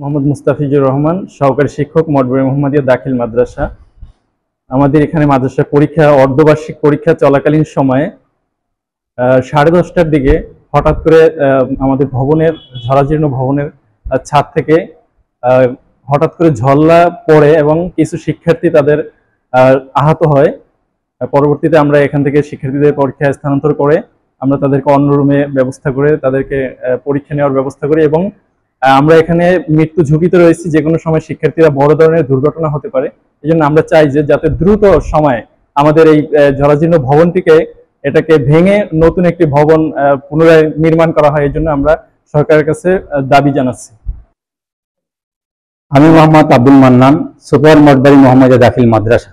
মোহাম্মদ মুস্তাফিজুর রহমান, সহকারী শিক্ষক, মঠবাড়ি মোহাম্মদিয়া দাখিল মাদ্রাসা। আমাদের এখানে মাদ্রাসা পরীক্ষা, অর্ধবার্ষিক পরীক্ষা চলাকালীন সময়ে 10:30টার দিকে হঠাৎ করে আমাদের ভবনের, ঝরাজীর্ণ ভবনের ছাদ থেকে হঠাৎ করে ঝল্লা পড়ে এবং কিছু শিক্ষার্থী তাদের আহত হয়। পরবর্তীতে আমরা এখান থেকে শিক্ষার্থীদের পরীক্ষা স্থানান্তর করে আমরা তাদেরকে অন্য রুমে ব্যবস্থা করে তাদেরকে পরীক্ষা নেওয়ার ব্যবস্থা করি এবং আমরা এখানে মৃত্যু ঝুঁকিতে রয়েছি, যে কোনো সময় শিক্ষার্থীরা বড় ধরনের দুর্ঘটনা হতে পারে। এই জন্য আমরা চাই যে যাতে দ্রুত সময়ে আমাদের এই জরাজীর্ণ ভবনটিকে, এটাকে ভেঙে নতুন একটি ভবন পুনরায় নির্মাণ করা হয়। এই জন্য আমরা সরকারের কাছে দাবি জানাচ্ছি। আমি মোহাম্মদ আব্দুল মান্নান, সুপার মঠবাড়ি মোহাম্মদিয়া দাখিল মাদ্রাসা।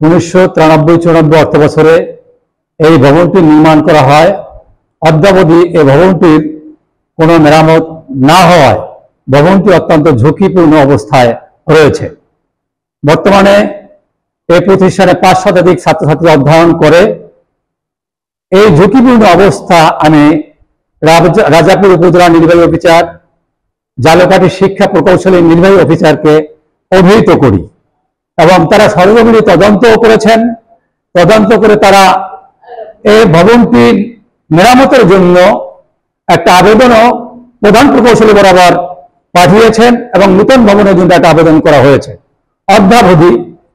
1993-94 অর্থ বছরে এই ভবনটি নির্মাণ করা হয়। অদ্যাবধি এই ভবনটির কোনো মেরামত না হওয়ায় ভবনটি অত্যন্ত ঝুঁকিপূর্ণ অবস্থায় রয়েছে। বর্তমানে এই প্রতিষ্ঠানে 5 শতাধিক ছাত্রছাত্রী অধ্যয়ন করে। এই ঝুঁকিপূর্ণ অবস্থা আমি রাজাপুর উপজেলা নির্বাহী অফিসার, জালকাঠি শিক্ষা প্রকৌশলী নির্বাহী অফিসারকে অবহিত করি এবং তারা সর্বমূলে তদন্তও করেছেন। তদন্ত করে তারা এই ভবনটির মেরামতের জন্য একটা আবেদনও প্রধান প্রকৌশলী বরাবর পাঠিয়েছেন এবং নতুন ভবনের জন্য একটা আবেদন করা হয়েছে। অদ্যাবধি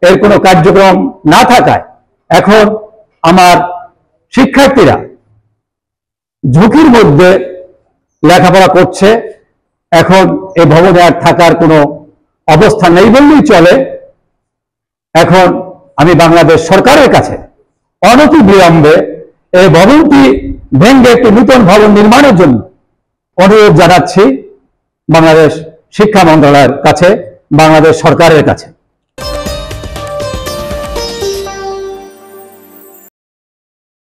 এর কোনো কার্যক্রম না থাকায় এখন আমার শিক্ষার্থীরা ঝুঁকির মধ্যে লেখাপড়া করছে। এখন এই ভবনে আর থাকার কোনো অবস্থা নেই বললেই চলে। এখন আমি বাংলাদেশ সরকারের কাছে অনতি বিলম্বে এই ভবনটি ভেঙে একটি নতুন ভবন নির্মাণের জন্য অনুরোধ জানাচ্ছি বাংলাদেশ শিক্ষা মন্ত্রণালয়ের কাছে, বাংলাদেশ সরকারের কাছে।